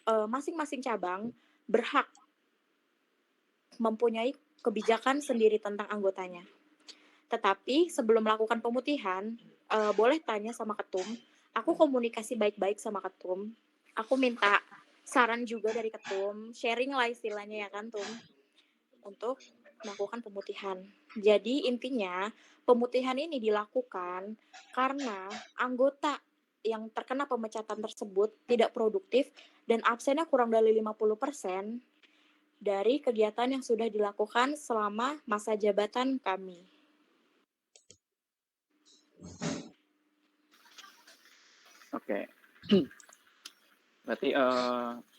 masing-masing cabang berhak mempunyai kebijakan sendiri tentang anggotanya. Tetapi sebelum melakukan pemutihan, boleh tanya sama ketum. Aku komunikasi baik-baik sama ketum. Aku minta saran juga dari ketum, sharing lah istilahnya ya kan, Tum, untuk melakukan pemutihan. Jadi intinya pemutihan ini dilakukan karena anggota yang terkena pemecatan tersebut tidak produktif dan absennya kurang dari 50% dari kegiatan yang sudah dilakukan selama masa jabatan kami. Oke. Berarti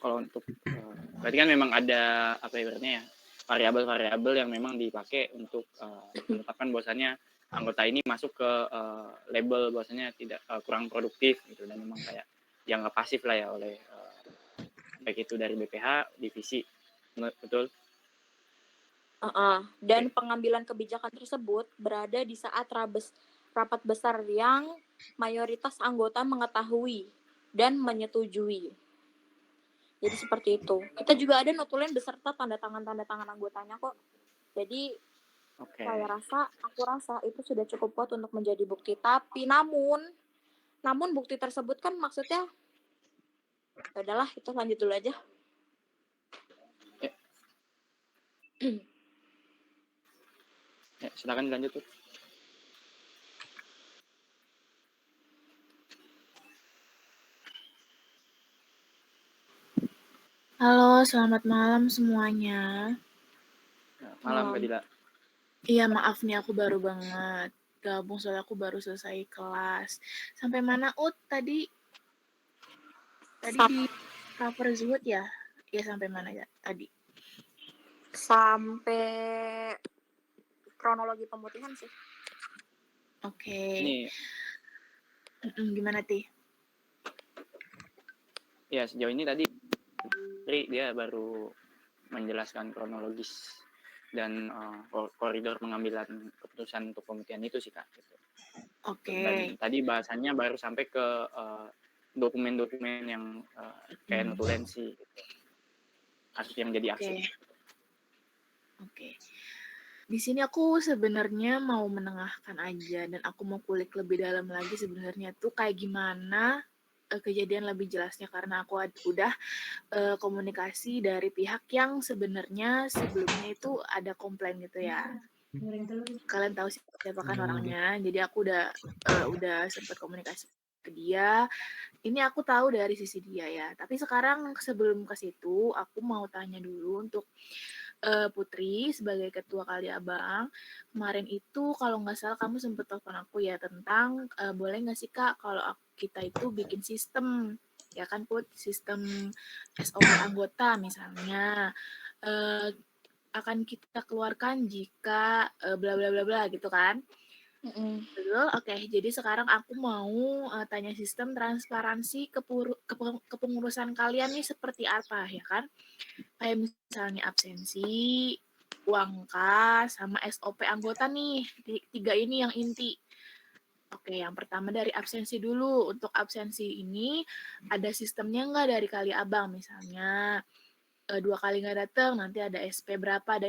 kalau untuk berarti kan memang ada apa ibaratnya ya, variabel-variabel yang memang dipakai untuk menetapkan bahwasannya anggota ini masuk ke label bahwasannya tidak kurang produktif gitu, dan memang kayak dianggap pasif lah ya oleh baik itu dari BPH, divisi, betul? Dan pengambilan kebijakan tersebut berada di saat rapat besar yang mayoritas anggota mengetahui dan menyetujui. Jadi seperti itu. Kita juga ada notulen beserta tanda tangan anggotanya kok. Jadi aku rasa itu sudah cukup kuat untuk menjadi bukti. Tapi namun bukti tersebut kan maksudnya, ya udahlah itu lanjut dulu aja. Ya, silakan lanjut tuh. Halo, selamat malam semuanya. Malam, Kak Dila. Iya, maaf nih aku baru banget gabung soalnya aku baru selesai kelas. Sampai mana tadi? Tadi di cover Zuhud ya? Iya, sampai mana ya tadi? Sampai kronologi pemutihan sih. Oke. Gimana Ti? Ya, sejauh ini tadi dia baru menjelaskan kronologis dan koridor pengambilan keputusan untuk pemutihan itu sih, Kak. Gitu. Dan tadi bahasannya baru sampai ke dokumen-dokumen yang kayak notulensi, gitu. Kasus yang jadi aksi. Oke. Di sini aku sebenarnya mau menengahkan aja dan aku mau kulik lebih dalam lagi sebenarnya tuh kayak gimana kejadian lebih jelasnya, karena aku udah komunikasi dari pihak yang sebenarnya sebelumnya itu ada komplain gitu ya. Kalian tahu siapa kan orangnya, jadi aku udah sempat komunikasi ke dia. Ini aku tahu dari sisi dia ya. Tapi sekarang sebelum ke situ, aku mau tanya dulu untuk Putri sebagai ketua Kali Abang. Kemarin itu kalau nggak salah kamu sempat telepon aku ya tentang boleh nggak sih Kak kalau kita itu bikin sistem, ya kan Put, sistem SOP anggota misalnya akan kita keluarkan jika bla bla bla bla gitu kan. Betul, oke. Jadi sekarang aku mau tanya sistem transparansi kepengurusan kalian nih seperti apa ya kan? Kayak misalnya absensi, uang kas, sama SOP anggota nih. 3 ini yang inti. Oke, yang pertama dari absensi dulu. Untuk absensi ini ada sistemnya nggak dari Kali Abang misalnya 2 kali nggak datang nanti ada SP berapa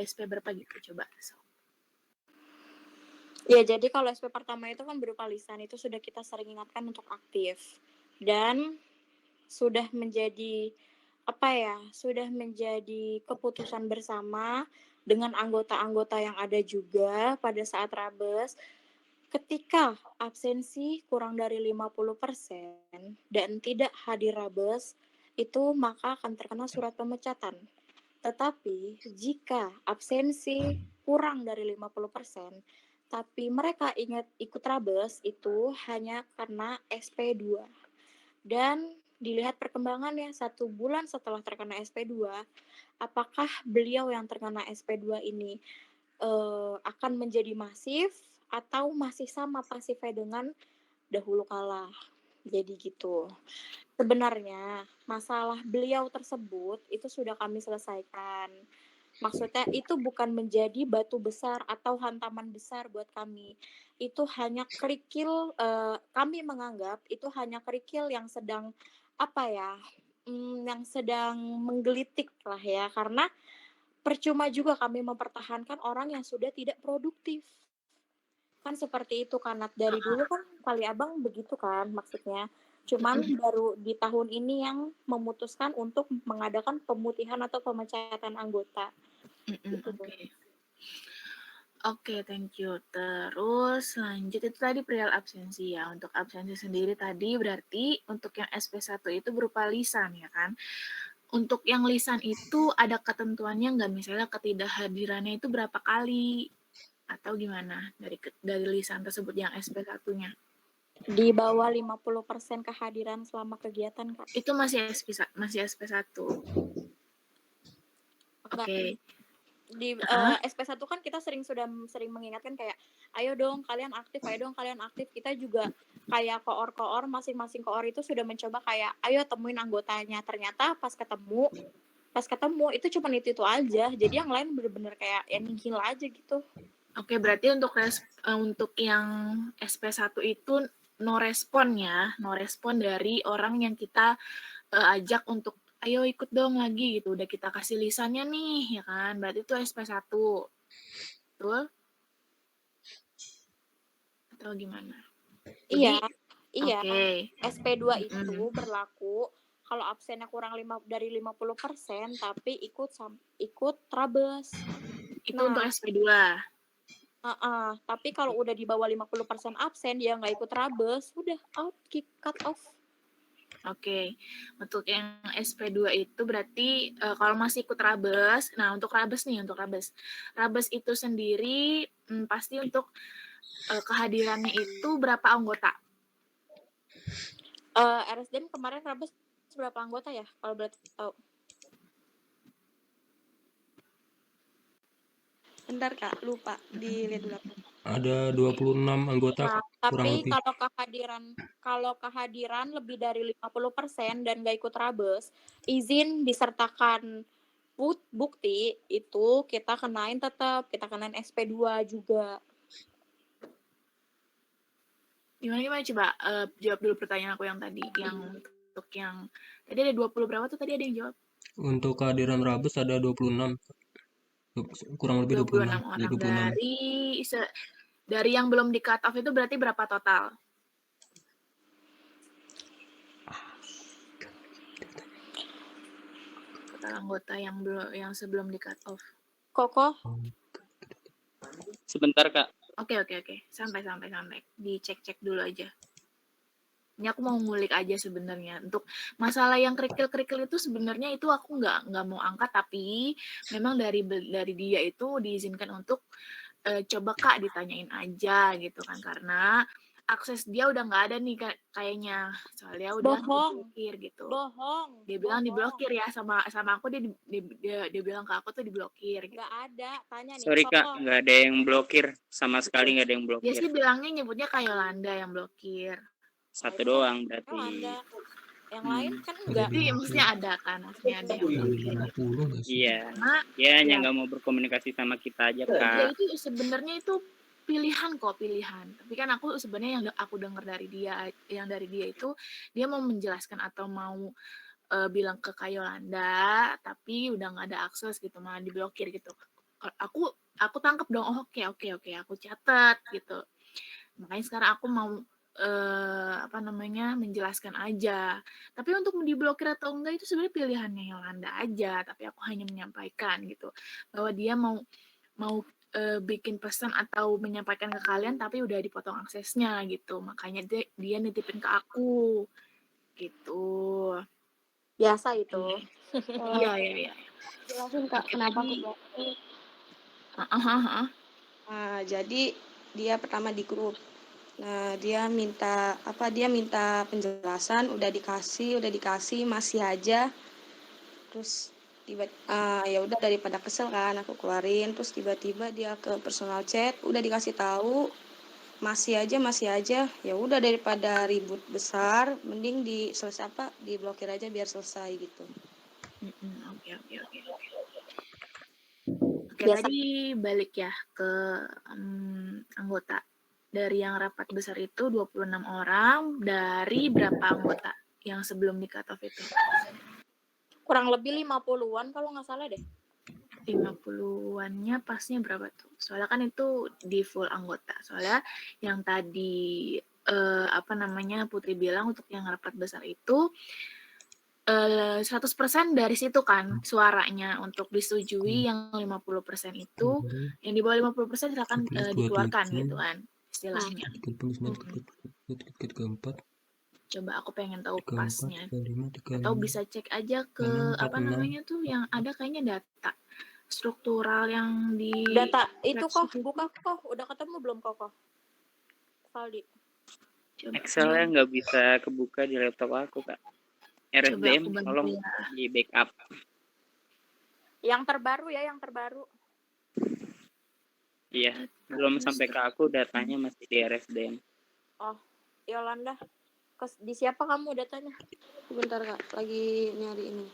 gitu, coba. Ya, jadi kalau SP pertama itu kan berupa lisan, itu sudah kita sering ingatkan untuk aktif. Dan sudah menjadi sudah menjadi keputusan bersama dengan anggota-anggota yang ada juga pada saat rabes. Ketika absensi kurang dari 50% dan tidak hadir rabes, itu maka akan terkena surat pemecatan. Tetapi jika absensi kurang dari 50%, tapi mereka ikut rabes, itu hanya karena SP2. Dan dilihat perkembangannya 1 bulan setelah terkena SP2, apakah beliau yang terkena SP2 ini akan menjadi masif atau masih sama pasifnya dengan dahulu kala. Jadi gitu. Sebenarnya masalah beliau tersebut itu sudah kami selesaikan. Maksudnya itu bukan menjadi batu besar atau hantaman besar buat kami. Itu hanya kerikil, kami menganggap itu hanya kerikil yang sedang yang sedang menggelitik lah ya, karena percuma juga kami mempertahankan orang yang sudah tidak produktif. Kan seperti itu kan, Nat. Dari dulu kan Kali Abang begitu kan maksudnya. Cuman baru di tahun ini yang memutuskan untuk mengadakan pemutihan atau pemecatan anggota. Gitu. Oke. Oke, thank you. Terus lanjut itu tadi perihal absensi ya. Untuk absensi sendiri tadi berarti untuk yang SP1 itu berupa lisan ya kan. Untuk yang lisan itu ada ketentuannya nggak? Misalnya ketidakhadirannya itu berapa kali? Atau gimana dari lisan tersebut yang SP1-nya? Di bawah 50% kehadiran selama kegiatan, Kak. Itu masih SP1. Oke. Di SP1 kan kita sering mengingatkan kayak ayo dong kalian aktif, kita juga kayak koor masing-masing koor itu sudah mencoba kayak ayo temuin anggotanya, ternyata pas ketemu itu cuma itu aja, jadi yang lain bener-bener kayak ya nihil aja gitu. Oke, berarti untuk yang SP1 itu no respon dari orang yang kita ajak untuk ayo ikut dong lagi gitu. Udah kita kasih lisannya nih, ya kan? Berarti itu SP1. Betul? Atau gimana? Iya. Oke. SP2 itu berlaku kalau absennya kurang dari 50% tapi ikut trabes. Itu untuk SP2. Tapi kalau udah di bawah 50% absen, dia nggak ikut trabes, udah cut off. Oke, untuk yang SP2 itu berarti kalau masih ikut rabes, nah untuk rabes itu sendiri pasti untuk kehadirannya itu berapa anggota? RSDM kemarin rabes berapa anggota ya, kalau boleh tahu? Bentar Kak, lupa dilihat dulu. Ada 26 anggota, Nah, kurang tapi lebih. kalau kehadiran lebih dari 50% dan nggak ikut rabes, izin disertakan bukti itu kita kenain SP2 juga. Gimana coba jawab dulu pertanyaan aku yang tadi, yang untuk yang tadi ada 20 berapa tuh tadi ada yang jawab? Untuk kehadiran rabes ada 26. Kurang lebih 26 orang. 26. Dari yang belum di cut off itu berarti berapa total? Total anggota yang sebelum di cut off. Koko? Sebentar, Kak. Oke. Sampai. Dicek dulu aja. Ini aku mau ngulik aja sebenarnya. Untuk masalah yang kerikil-kerikil itu sebenarnya itu aku nggak mau angkat, tapi memang dari dia itu diizinkan untuk coba Kak ditanyain aja gitu kan, karena akses dia udah nggak ada nih kayaknya, soalnya udah diblokir gitu. Bohong. Dia bilang diblokir ya sama aku, dia bilang ke aku tuh diblokir. Gitu. Nggak ada, tanya nih. Sorry Kak, nggak ada yang blokir, sama sekali nggak ada yang blokir. Dia sih bilangnya nyebutnya kayak Yolanda yang blokir. Satu doang berarti. Yolanda. Yang lain kan enggak. Jadi maksudnya ada kan, maksudnya ada yang blokir. Iya. Dia hanya nggak mau berkomunikasi sama kita aja Kak. Ya itu sebenarnya itu pilihan. Tapi kan aku sebenarnya yang aku dengar dari dia itu dia mau menjelaskan atau mau bilang ke Kak Yolanda, tapi udah nggak ada akses gitu, malah diblokir gitu. Aku tangkap dong, oke, aku catat gitu. Makanya sekarang aku mau menjelaskan aja. Tapi untuk diblokir atau enggak itu sebenarnya pilihannya Yolanda aja, tapi aku hanya menyampaikan gitu bahwa dia mau bikin pesan atau menyampaikan ke kalian tapi udah dipotong aksesnya gitu. Makanya dia nitipin ke aku gitu. Biasa itu. Iya. Jelasin Kak, kenapa aku blokir. Jadi dia pertama di grup. Nah, dia minta penjelasan, udah dikasih masih aja. Terus ya udah daripada kesel kan aku keluarin, terus tiba-tiba dia ke personal chat, udah dikasih tahu masih aja. Ya udah daripada ribut besar, mending diblokir aja biar selesai gitu. Oke. Tadi balik ya ke anggota. Dari yang rapat besar itu 26 orang, dari berapa anggota yang sebelum di cut off itu? kurang lebih 50-an kalau nggak salah deh. 50-annya pasnya berapa tuh? Soalnya kan itu di full anggota. Soalnya yang tadi Putri bilang untuk yang rapat besar itu 100% dari situ kan suaranya untuk disetujui yang 50% itu, yang di bawah 50% silakan 11, dikeluarkan 27, gitu kan istilahnya. 39, 34, Coba aku pengen tahu 34, pasnya. 35, Atau 36, bisa cek aja ke 46. tuh yang ada kayaknya data struktural yang di Data itu kok, spreadsheet itu. buka kok, udah ketemu belum kok? Saldi. Coba Excelnya nggak bisa kebuka di laptop aku, Kak. RSDM aku bantu tolong ya. di backup. Yang terbaru ya, yang terbaru. Iya, belum sampai ke aku, datanya masih di RSDM. Oh, Yolanda, di siapa kamu datanya? Bentar Kak, lagi nyari ini.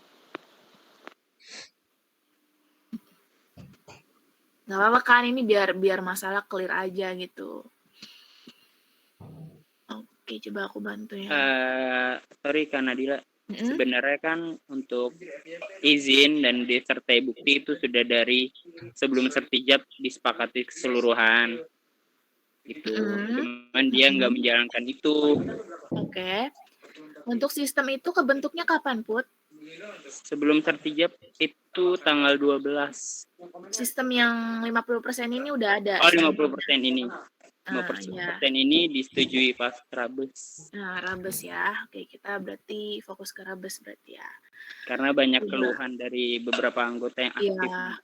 Gak apa-apa kan, ini biar masalah clear aja gitu. Oke, coba aku bantu ya. Sorry Kak Nadila, sebenarnya kan untuk izin dan disertai bukti itu sudah dari sebelum sertijab disepakati keseluruhan gitu. Cuman dia nggak menjalankan itu. Oke. Untuk sistem itu kebentuknya kapan, Put? Sebelum sertijab itu tanggal 12. Sistem yang 50% ini udah ada. Oh, 50% ini. 50% Ya. ini disetujui pas Rabes. Nah, Rabes ya. Oke, kita berarti fokus ke Rabes berarti ya. Karena banyak keluhan dari beberapa anggota yang aktif. Iya.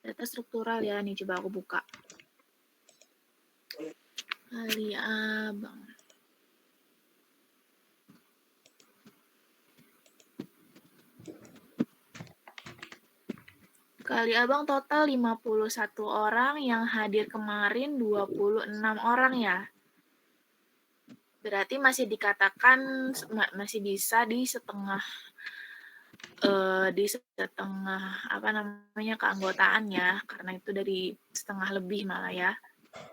Data struktural ya, nih coba aku buka. Kali Abang. Kali Abang total 51 orang, yang hadir kemarin 26 orang ya. Berarti masih dikatakan masih bisa di setengah keanggotaan ya, karena itu dari setengah lebih malah ya.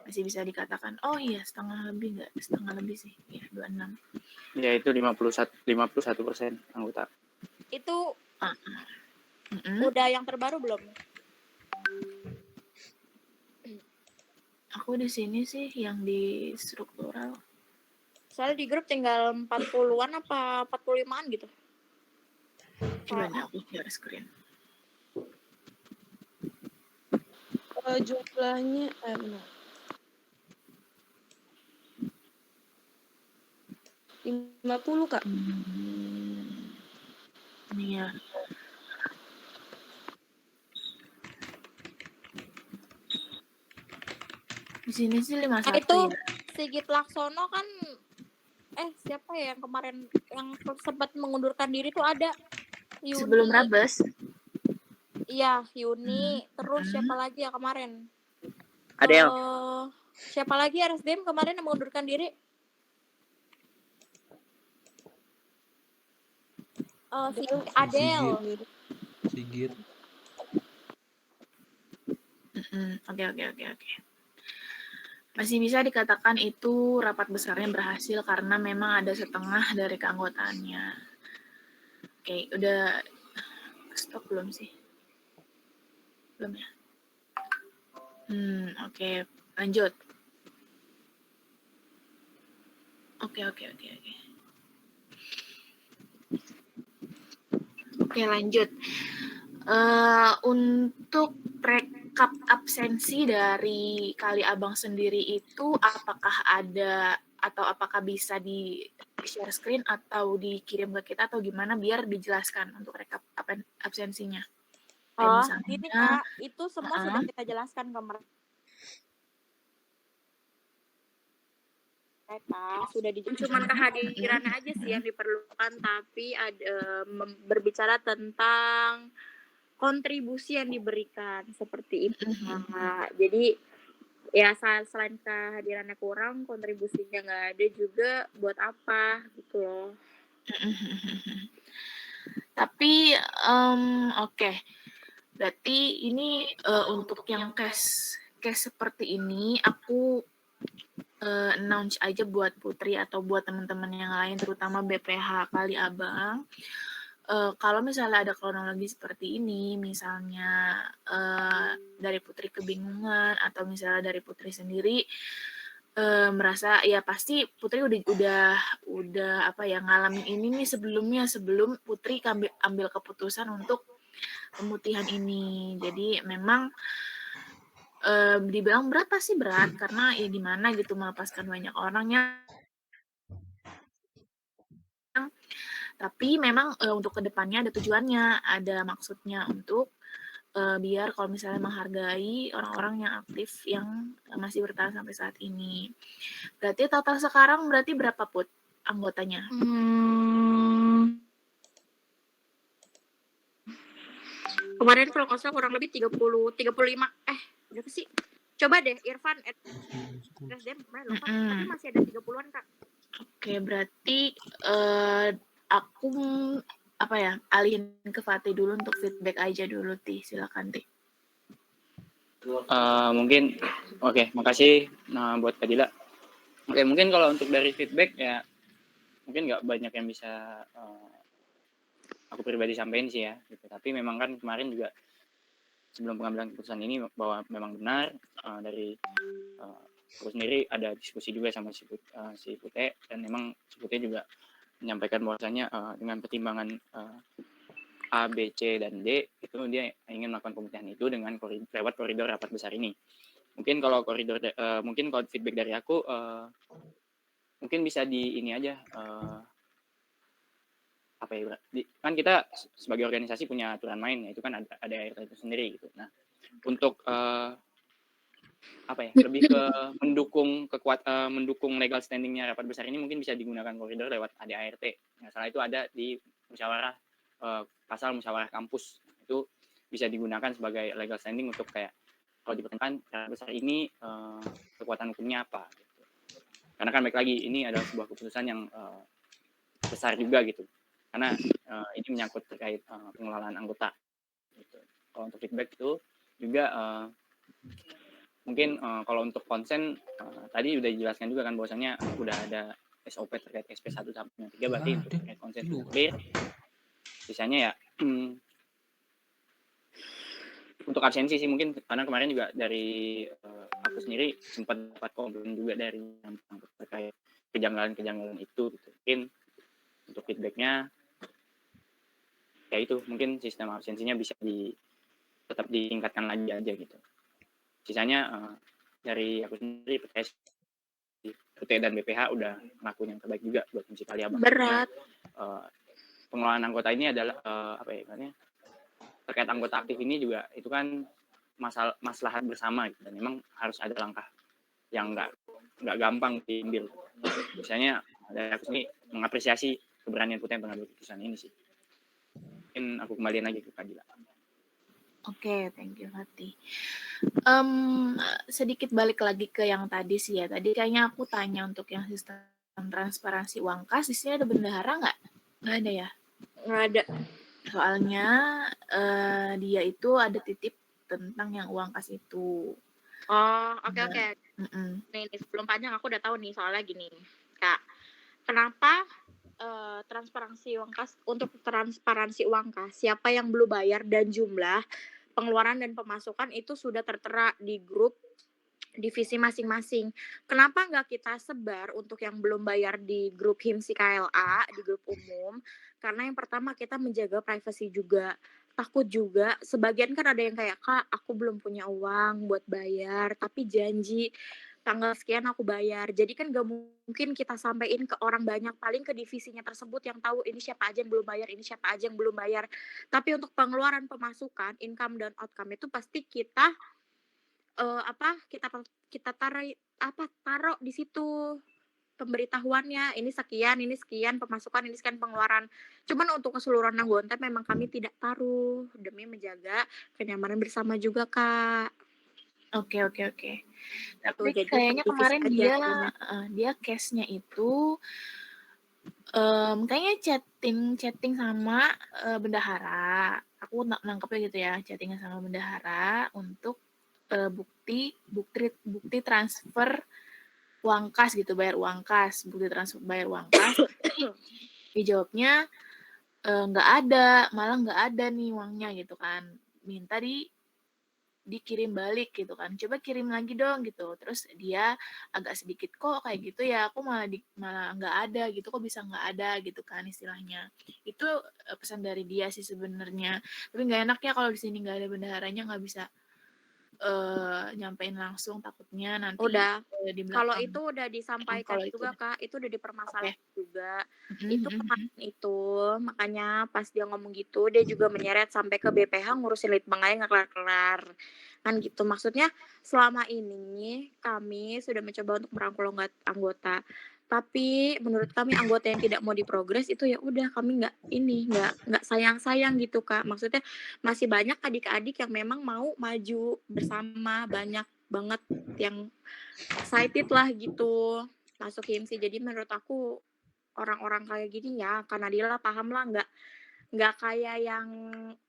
Masih bisa dikatakan, oh iya setengah lebih sih, ya 26. Ya itu 51% anggota. Itu udah yang terbaru belum? Aku di sini sih yang di struktural. Soalnya di grup tinggal 40-an apa 45-an gitu. Coba nih aku share screen. Jumlahnya benar. 50 Kak. Ini ya. Di sini sih 51 Nah, itu ya. Sigit Laksono kan siapa ya yang kemarin yang sempat mengundurkan diri tuh ada Yuni. Sebelum Rabes. Iya, Yuni. Terus siapa lagi ya kemarin? Adel. Siapa lagi RSDM kemarin yang mengundurkan diri? Adel. Sigit. Oke. Masih bisa dikatakan itu rapat besarnya berhasil karena memang ada setengah dari keanggotaannya. Oke, udah stop belum sih? Belum ya? Oke, lanjut. Oke. Oke, lanjut. Untuk rekap absensi dari Kali Abang sendiri itu apakah ada atau apakah bisa di share screen atau dikirim ke kita atau gimana biar dijelaskan untuk rekap absensinya? Gini Kak, itu semua sudah kita jelaskan ke mereka. Sudah cuman kehadirannya aja sih yang diperlukan, tapi ada berbicara tentang kontribusi yang diberikan seperti itu. Jadi ya selain kehadirannya kurang, kontribusinya nggak ada juga, buat apa gitu loh. Tapi oke. Berarti ini untuk yang case seperti ini aku announce aja buat Putri atau buat teman-teman yang lain, terutama BPH Kali Abang. Kalau misalnya ada kronologi seperti ini, misalnya dari Putri kebingungan atau misalnya dari Putri sendiri merasa ya pasti Putri udah apa ya ngalamin ini nih sebelumnya sebelum Putri ambil keputusan untuk pemutihan ini. Jadi memang dibilang berat pasti berat karena ya gimana gitu melepaskan banyak orang yang tapi memang untuk kedepannya ada tujuannya, ada maksudnya untuk biar kalau misalnya menghargai orang-orang yang aktif yang masih bertahan sampai saat ini. Berarti total sekarang berarti berapa Put anggotanya? Kemarin kalau nggak salah kurang lebih 35 berapa sih? Coba deh Irfan SDM kemarin lupa, tapi masih ada 30-an Kak. Oke, berarti aku apa ya alihin ke Fatih dulu untuk feedback aja dulu Tih, silakan Tih. Mungkin oke, makasih buat Kak Dila. Oke, mungkin kalau untuk dari feedback ya mungkin nggak banyak yang bisa aku pribadi sampaikan sih ya gitu. Tapi memang kan kemarin juga sebelum pengambilan keputusan ini bahwa memang benar dari aku sendiri ada diskusi juga sama si Pute dan memang si Pute juga menyampaikan bahwasanya dengan pertimbangan A, B, C, dan D itu dia ingin melakukan pemutihan itu dengan lewat koridor rapat besar ini. Mungkin kalau mungkin kalau feedback dari aku mungkin bisa di ini aja apa ya kan kita sebagai organisasi punya aturan main ya itu kan ada ART itu sendiri gitu. Nah untuk apa ya lebih ke mendukung legal standingnya rapat besar ini mungkin bisa digunakan koridor lewat ADART. Nah, salah itu ada di musyawarah pasal musyawarah kampus itu bisa digunakan sebagai legal standing untuk kayak kalau diperlukan rapat besar ini kekuatan hukumnya apa. Gitu. Karena kan baik lagi ini adalah sebuah keputusan yang besar juga gitu. Karena ini menyangkut terkait pengelolaan anggota. Gitu. Kalau untuk feedback itu juga mungkin kalau untuk konsen tadi udah dijelaskan juga kan bahwasanya udah ada SOP terkait SP 1 sampai 3 berarti untuk terkait konsen sudah clear. Sisanya ya untuk absensi sih mungkin karena kemarin juga dari aku sendiri sempat dapat komplain juga dari yang terkait kejanggalan-kejanggalan itu gitu. Mungkin untuk feedbacknya ya itu mungkin sistem absensinya bisa tetap ditingkatkan lagi aja gitu. Sisanya dari aku sendiri PTS UT dan BPH udah ngelakuin yang terbaik juga buat fungsi Kali Abang. Berat. Pengelolaan anggota ini adalah apa ya namanya terkait anggota aktif ini juga itu kan maslahat bersama gitu. Dan memang harus ada langkah yang nggak gampang diambil. Misalnya dari aku sini mengapresiasi keberanian Putih pengambil keputusan ini sih. Mungkin aku kembaliin lagi ke Kak Dila. Oke, thank you Fatih. Sedikit balik lagi ke yang tadi sih ya. Tadi kayaknya aku tanya untuk yang sistem transparansi uang kas. Di sini ada bendahara nggak? Nggak ada ya? Nggak ada. Soalnya dia itu ada titip tentang yang uang kas itu. Oh, oke. Nih, sebelum panjang aku udah tahu nih soalnya gini, Kak. Kenapa transparansi uang kas untuk transparansi uang kas siapa yang belum bayar dan jumlah pengeluaran dan pemasukan itu sudah tertera di grup divisi masing-masing. Kenapa nggak kita sebar untuk yang belum bayar di grup HIMSI KLA, di grup umum? Karena yang pertama kita menjaga privasi juga. Takut juga, sebagian kan ada yang kayak, Kak, aku belum punya uang buat bayar, tapi janji tanggal sekian aku bayar. Jadi kan gak mungkin kita sampaikan ke orang banyak, paling ke divisinya tersebut yang tahu ini siapa aja yang belum bayar, ini siapa aja yang belum bayar. Tapi untuk pengeluaran pemasukan, income dan outcome itu pasti kita kita taruh di situ pemberitahuannya, ini sekian pemasukan, ini sekian pengeluaran. Cuman untuk keseluruhan anggota memang kami tidak taruh demi menjaga kenyamanan bersama juga, Kak. Oke. Tapi kayaknya kemarin dia case-nya itu kayaknya chatting sama bendahara. Aku nangkepnya gitu ya, chattingnya sama bendahara untuk bukti transfer uang kas gitu, bayar uang kas, bukti transfer bayar uang kas. Dia jawabnya nggak ada, malah nggak ada nih uangnya gitu kan. Minta dikirim balik gitu kan. Coba kirim lagi dong gitu. Terus dia agak sedikit kok kayak gitu ya. Aku malah nggak ada gitu. Kok bisa nggak ada gitu kan istilahnya. Itu pesan dari dia sih sebenarnya. Tapi nggak enak ya kalau di sini nggak ada bendaharanya, nggak bisa nyampein langsung, takutnya nanti Udah. di Kalau belakang. itu udah disampaikan Kalau itu juga, udah. Kak, itu udah Oke. dipermasalahan juga. Mhm, Itu mhm, mhm. kemarin itu, makanya pas dia ngomong gitu, dia juga menyeret sampai ke BPH ngurusin litbang aja nggak kelar-kelar. Kan gitu. Maksudnya selama ini kami sudah mencoba untuk merangkul anggota. Tapi menurut kami anggota yang tidak mau diprogres itu ya udah kami nggak sayang-sayang gitu, Kak. Maksudnya masih banyak adik-adik yang memang mau maju bersama, banyak banget yang excited lah gitu masuk HIMSI. Jadi menurut aku orang-orang kayak gini ya, karena dia lah paham lah, nggak kayak yang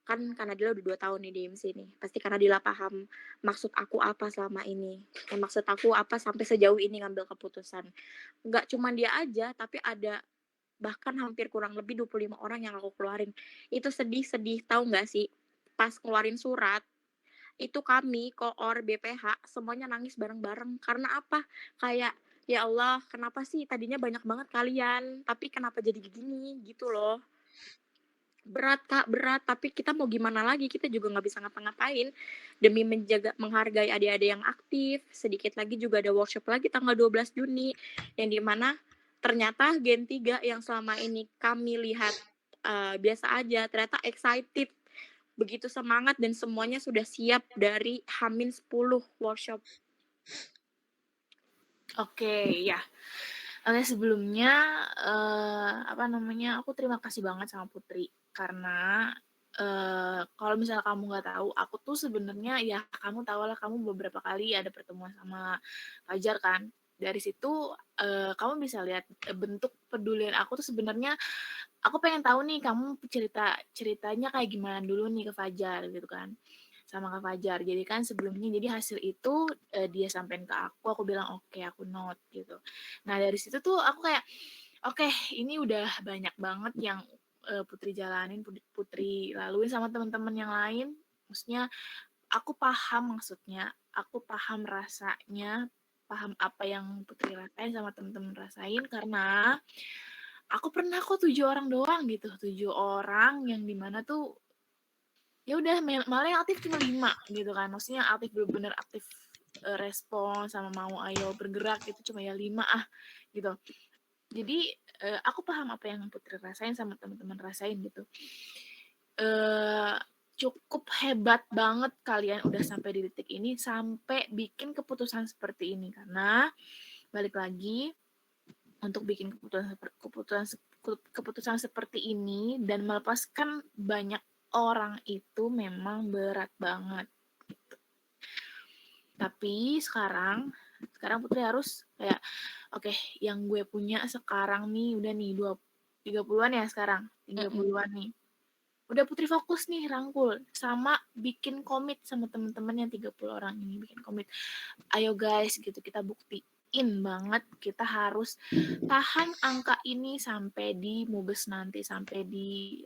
kan karena dia udah 2 tahun nih di HIMSI nih, pasti karena dia paham maksud aku apa selama ini, maksud aku apa sampai sejauh ini ngambil keputusan. Nggak cuma dia aja, tapi ada bahkan hampir kurang lebih 25 orang yang aku keluarin. Itu sedih tahu nggak sih? Pas keluarin surat, itu kami koor BPH semuanya nangis bareng-bareng. Karena apa? Kayak ya Allah, kenapa sih tadinya banyak banget kalian, tapi kenapa jadi gini gitu loh. Berat Kak, berat, tapi kita mau gimana lagi, kita juga nggak bisa ngapa-ngapain demi menghargai adik-adik yang aktif. Sedikit lagi juga ada workshop lagi tanggal 12 Juni yang dimana ternyata Gen 3 yang selama ini kami lihat biasa aja, ternyata excited, begitu semangat dan semuanya sudah siap dari Hamin 10 workshop. Oke, ya. Oke, sebelumnya aku terima kasih banget sama Putri karena kalau misalnya kamu nggak tahu, aku tuh sebenarnya ya kamu tahu lah, kamu beberapa kali ada pertemuan sama Fajar kan. Dari situ kamu bisa lihat bentuk pedulian aku tuh sebenarnya aku pengen tahu nih kamu ceritanya kayak gimana dulu nih ke Fajar gitu kan. Sama Kak Fajar. Jadi kan sebelumnya jadi hasil itu dia sampein ke aku bilang oke, aku note gitu. Nah, dari situ tuh aku kayak oke, ini udah banyak banget yang Putri jalanin, Putri laluin sama teman-teman yang lain. Maksudnya aku paham maksudnya, aku paham rasanya, paham apa yang Putri rasain sama teman-teman rasain karena aku pernah kok 7 orang doang gitu, 7 orang yang dimana tuh ya udah malah yang aktif cuma 5 gitu kan. Maksudnya aktif bener-bener aktif respon sama mau ayo bergerak itu cuma ya 5 gitu. Jadi aku paham apa yang Putri rasain sama teman-teman rasain gitu. Cukup hebat banget kalian udah sampai di titik ini, sampai bikin keputusan seperti ini karena balik lagi untuk bikin keputusan seperti ini dan melepaskan banyak orang itu memang berat banget gitu. Tapi sekarang Putri harus kayak oke, yang gue punya sekarang nih udah nih 30-an ya sekarang, 30-an nih. Udah Putri fokus nih rangkul sama bikin komit sama temen-temen yang 30 orang ini bikin komit. Ayo guys gitu, kita buktiin banget kita harus tahan angka ini sampai di Mubes nanti, sampai di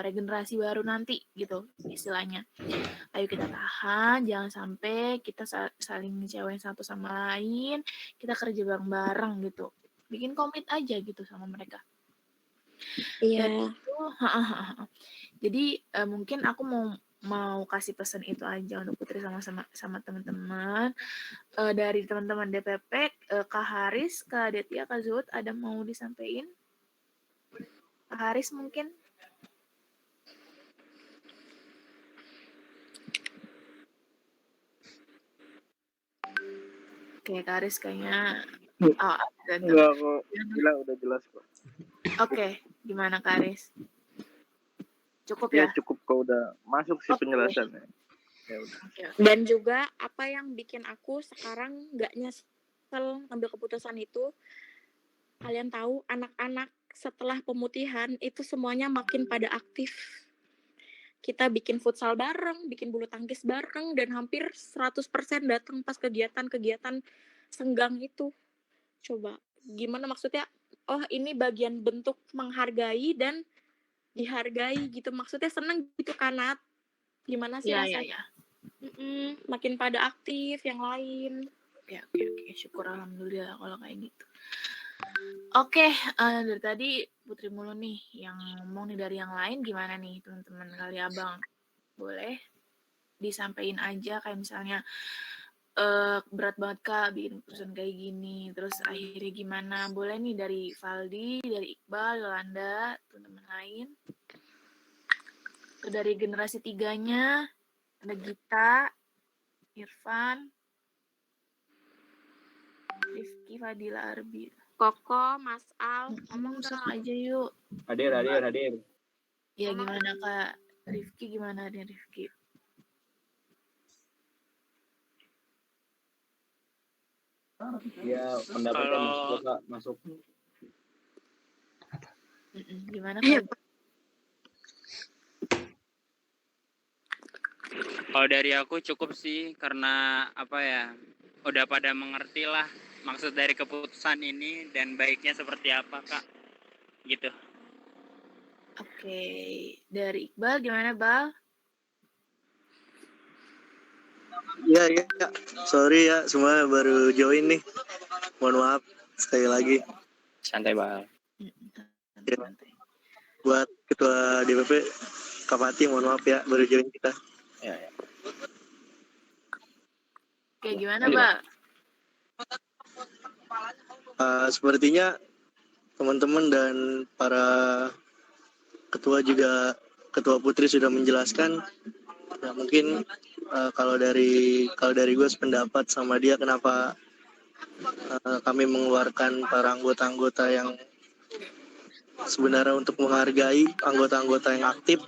regenerasi baru nanti gitu istilahnya. Ayo kita tahan, jangan sampai kita saling ngecewain satu sama lain, kita kerja bareng-bareng gitu. Bikin komit aja gitu sama mereka. Dan Iya. itu jadi mungkin aku mau kasih pesan itu aja untuk Putri sama teman-teman. Dari teman-teman DPP, Kak Haris, Kak Detia, Kak Zuhud, ada mau disampaikan? Kak Haris mungkin? Oke, Kak Haris kayaknya Enggak kok, gila udah jelas kok. Oke, gimana Kak Haris? Cukup Ya ya? cukup kok, udah masuk sih penjelasannya. Ya udah. Dan juga apa yang bikin aku sekarang nggak nyesel ngambil keputusan itu, kalian tahu anak-anak setelah pemutihan itu semuanya makin pada aktif. Kita bikin futsal bareng, bikin bulu tangkis bareng, dan hampir 100% datang pas kegiatan-kegiatan senggang itu. Coba gimana maksudnya? Oh, ini bagian bentuk menghargai dan dihargai gitu. Maksudnya seneng gitu kan, Nat? Gimana sih Ya, rasanya? ya. Makin pada aktif yang lain. Ya, oke. Syukur alhamdulillah kalau kayak gitu. Oke, dari tadi Putri mulu nih yang ngomong nih. Dari yang lain gimana nih teman-teman kali abang? Boleh disampaikan aja kayak misalnya berat banget Kak bikin keputusan kayak gini, terus akhirnya gimana? Boleh nih dari Valdi, dari Iqbal, Yolanda, teman-teman lain. Dari generasi 3-nya ada Gita, Irfan, Rifki, Fadila, Arbi. Koko, Mas Al, ngomong Sok dong. aja yuk. Hadir. Ya gimana Kak? Rifki gimana nih Rifki? Ya, pendapatnya Kalau masuk. Gimana Kak? kalau dari aku cukup sih, karena apa ya, udah pada mengerti lah maksud dari keputusan ini dan baiknya seperti apa Kak, gitu. Oke, dari Iqbal gimana Bal? Ya. Sorry ya, semua baru join nih. Mohon maaf sekali lagi. Santai Bang. Santai. Buat Ketua DPP, Kak Fatih, mohon maaf ya, baru join kita. Ya. Oke, gimana Lanjut, Bal? Sepertinya teman-teman dan para ketua juga, Ketua Putri sudah menjelaskan. Ya, mungkin kalau dari gue sependapat sama dia, kenapa kami mengeluarkan para anggota-anggota yang sebenarnya untuk menghargai anggota-anggota yang aktif,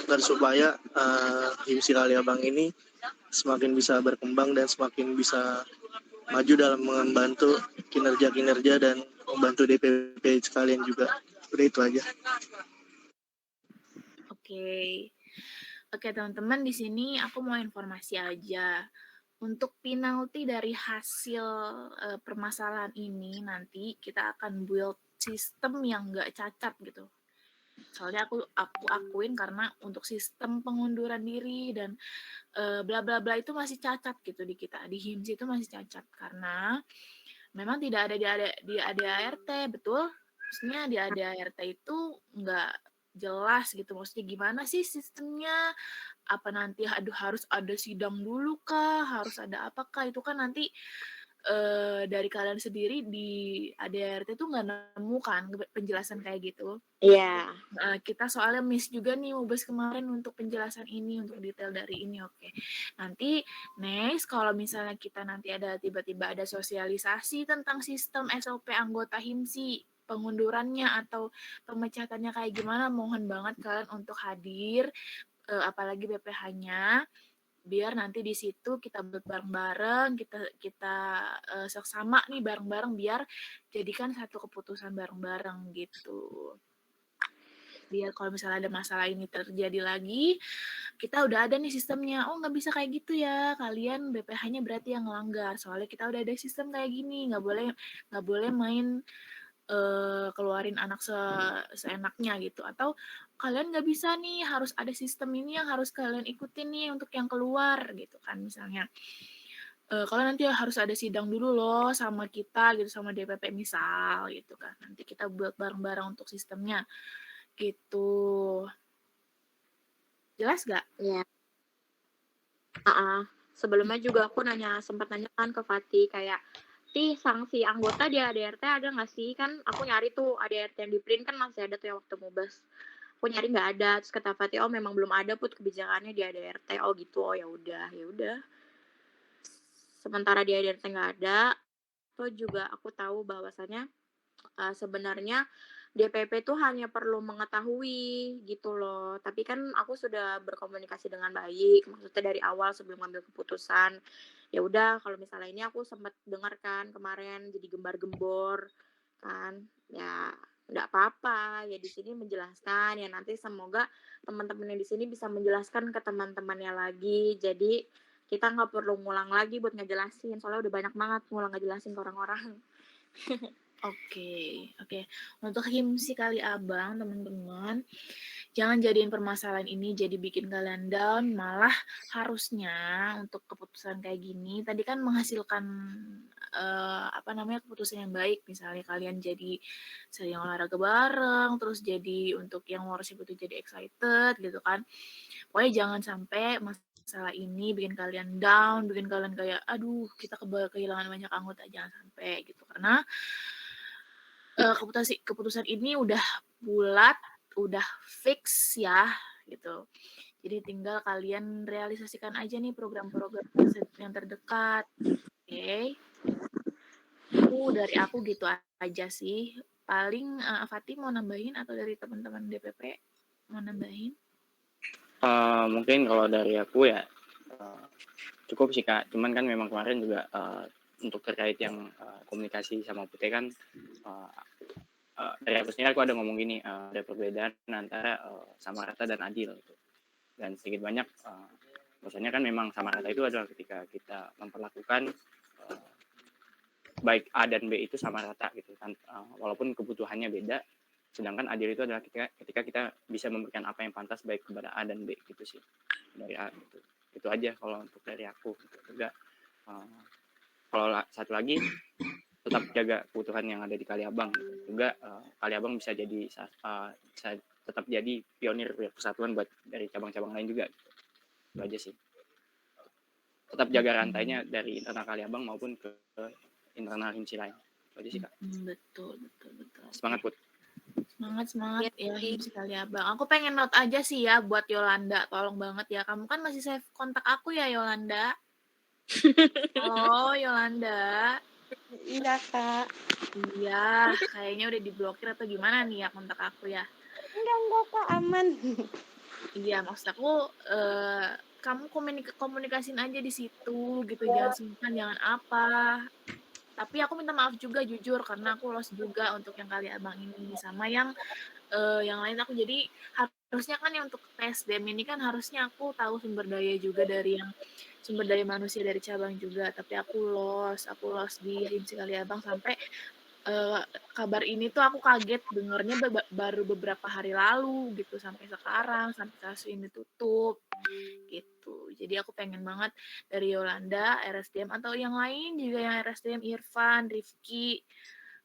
dan supaya HIMSI Kaliabang ini semakin bisa berkembang dan semakin bisa maju dalam membantu kinerja-kinerja dan membantu DPP sekalian juga. Udah itu aja. Oke teman-teman, di sini aku mau informasi aja. Untuk penalti dari hasil permasalahan ini, nanti kita akan build sistem yang nggak cacat gitu. Soalnya aku akuin karena untuk sistem pengunduran diri dan bla bla bla itu masih cacat gitu di kita, di HIMSI itu masih cacat karena memang tidak ada di ADART, betul? Maksudnya di ADART itu nggak jelas gitu, maksudnya gimana sih sistemnya, apa nanti harus ada sidang dulu kah, harus ada apakah, itu kan nanti dari kalian sendiri di ADART itu nggak nemu kan penjelasan kayak gitu. Iya. Kita soalnya miss juga nih Mubes kemarin untuk penjelasan ini, untuk detail dari ini. Oke. Nanti next kalau misalnya kita nanti ada tiba-tiba ada sosialisasi tentang sistem SOP anggota HIMSI, pengundurannya atau pemecatannya kayak gimana, mohon banget kalian untuk hadir, apalagi BPH-nya, biar nanti di situ kita bareng-bareng, kita seksama nih bareng-bareng biar jadikan satu keputusan bareng-bareng gitu. Biar kalau misalnya ada masalah ini terjadi lagi, kita udah ada nih sistemnya. Oh, nggak bisa kayak gitu ya, kalian BPH-nya berarti yang ngelanggar. Soalnya kita udah ada sistem kayak gini, nggak boleh main keluarin anak seenaknya gitu. Atau kalian nggak bisa nih, harus ada sistem ini yang harus kalian ikutin nih untuk yang keluar gitu kan misalnya. Kalau nanti harus ada sidang dulu loh sama kita gitu, sama DPP misal gitu kan. Nanti kita buat bareng-bareng untuk sistemnya gitu. Jelas gak? Iya. Sebelumnya juga aku sempat nanya kan ke Fatih kayak, sanksi anggota di ADRT ada nggak sih? Kan aku nyari tuh ADRT yang di print kan masih ada tuh yang waktu Mubes. Aku nyari nggak ada, terus kata Fatih, oh memang belum ada Put kebijakannya di ADRT. Oh gitu, oh ya udah. Sementara di ADRT nggak ada, tuh juga aku tahu bahwasannya sebenarnya DPP tuh hanya perlu mengetahui gitu loh. Tapi kan aku sudah berkomunikasi dengan baik, maksudnya dari awal sebelum ngambil keputusan. Ya udah, kalau misalnya ini aku sempat dengar kan kemarin jadi gembar-gembor kan. Ya nggak apa-apa, ya di sini menjelaskan, ya nanti semoga teman-teman yang di sini bisa menjelaskan ke teman-temannya lagi. Jadi kita nggak perlu ngulang lagi buat ngejelasin, soalnya udah banyak banget ngulang ngejelasin ke orang-orang. Oke. Untuk himsi kali abang, teman-teman, jangan jadiin permasalahan ini jadi bikin kalian down, malah harusnya untuk keputusan kayak gini, tadi kan menghasilkan keputusan yang baik, misalnya kalian jadi sering olahraga bareng, terus jadi untuk yang worship itu jadi excited gitu kan. Pokoknya jangan sampai masalah ini bikin kalian down, bikin kalian kayak aduh kita kehilangan banyak anggota, jangan sampai gitu, karena keputusan ini udah bulat, udah fix ya gitu. Jadi tinggal kalian realisasikan aja nih program-program yang terdekat. Oke. Dari aku gitu aja sih. Paling Fatih mau nambahin atau dari teman-teman DPP mau nambahin? Mungkin kalau dari aku ya cukup sih Kak. Cuman kan memang kemarin juga untuk terkait yang komunikasi sama Putih kan dari aku sendiri aku ada ngomong gini, ada perbedaan antara sama rata dan adil gitu. Dan sedikit banyak maksudnya kan memang sama rata itu adalah ketika kita memperlakukan baik A dan B itu sama rata gitu kan, walaupun kebutuhannya beda, sedangkan adil itu adalah ketika kita bisa memberikan apa yang pantas baik kepada A dan B gitu sih dari A gitu. Itu aja kalau untuk dari aku gitu. Juga kalau satu lagi tetap jaga kebutuhan yang ada di Kaliabang gitu. Juga Kaliabang bisa jadi tetap jadi pionir persatuan buat dari cabang-cabang lain juga gitu. Itu aja sih. Tetap jaga rantainya dari internal Kaliabang maupun ke internal himsi lain. Itu aja sih Kak. Betul. Semangat Put. Semangat ya himsi Kaliabang. Aku pengen note aja sih ya buat Yolanda, tolong banget ya. Kamu kan masih save kontak aku ya Yolanda. Halo Yolanda. Iya, Kak. Iya, kayaknya udah diblokir atau gimana nih ya kontak aku ya. Enggak, Kak, aman. Iya, maksud aku kamu komunikasin aja di situ gitu, jangan simpan, jangan apa. Tapi aku minta maaf juga jujur karena aku lost juga untuk yang Kaliabang ini sama yang lain aku, jadi harusnya kan yang untuk PSDM ini kan harusnya aku tahu sumber daya juga dari yang sumber daya manusia dari cabang juga, tapi aku lost di himsi Kaliabang sampai kabar ini tuh aku kaget dengernya baru beberapa hari lalu gitu, sampai sekarang, sampai kasus ini tutup gitu. Jadi aku pengen banget dari Yolanda, RSDM atau yang lain juga yang RSDM, Irfan, Rifki,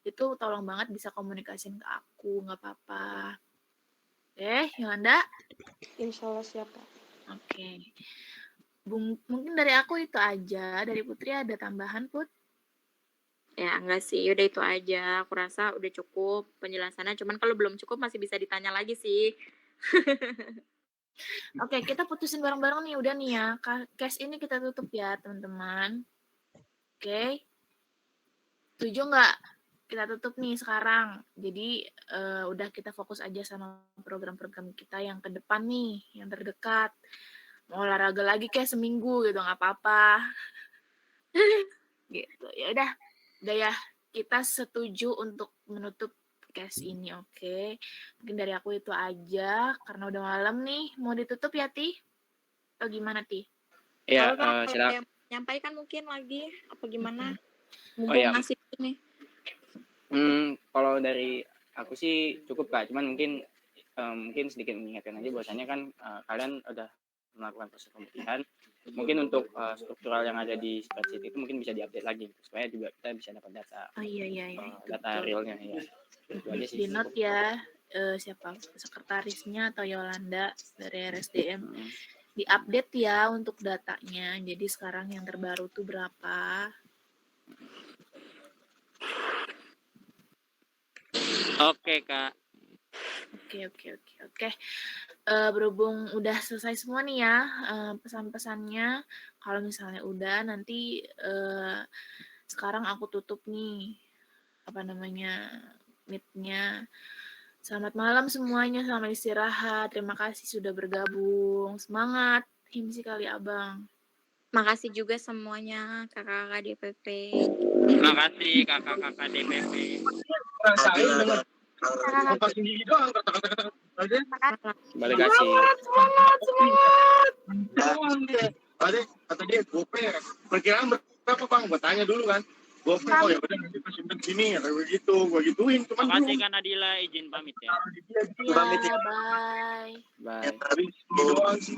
itu tolong banget bisa komunikasiin ke aku, nggak apa-apa. Oke, Yolanda? Insya Allah siap, Kak. Oke. Mungkin dari aku itu aja. Dari Putri ada tambahan, Put? Ya enggak sih, udah itu aja. Aku rasa udah cukup penjelasannya. Cuman kalau belum cukup masih bisa ditanya lagi sih. Oke, kita putusin bareng-bareng nih. Udah nih ya. Case ini kita tutup ya, teman-teman. Oke. Setuju nggak? Kita tutup nih sekarang. Jadi udah kita fokus aja sama program-program kita yang ke depan nih, yang terdekat. Mau olahraga lagi kayak seminggu gitu, nggak apa-apa. Gitu. Ya udah ya. Kita setuju untuk menutup case ini, oke? Mungkin dari aku itu aja, karena udah malam nih. Mau ditutup ya, Ti? Atau gimana, Ti? Iya, Kalau silakan. yang nyampaikan mungkin lagi apa gimana? Oh iya. Ngasih ini. Kalau dari aku sih cukup Kak, cuman mungkin sedikit mengingatkan aja bahwasannya kan kalian udah melakukan proses pemutihan, mungkin untuk struktural yang ada di spreadsheet itu mungkin bisa diupdate lagi supaya juga kita bisa dapat data data realnya ya. Itu aja sih. Di note ya siapa sekretarisnya atau Yolanda dari RSDM diupdate ya untuk datanya. Jadi sekarang yang terbaru tuh berapa? Oke Kak. Oke. Berhubung udah selesai semua nih ya pesan-pesannya. Kalau misalnya udah nanti sekarang aku tutup nih meet-nya. Selamat malam semuanya, selamat istirahat. Terima kasih sudah bergabung. Semangat himsi Kaliabang. Makasih juga semuanya kakak-kakak DPP. Makasih kakak-kakak DPP. Balik kasih. Semangat. Kata dia gope perkiraan berapa bang? Gue tanya dulu kan. Gope oh ya udah nanti pas simpen sini kayak begitu. Gue gituin cuman Makasih kan Nadila, izin pamit ya. Ya, bye. Bye. habis doang sih.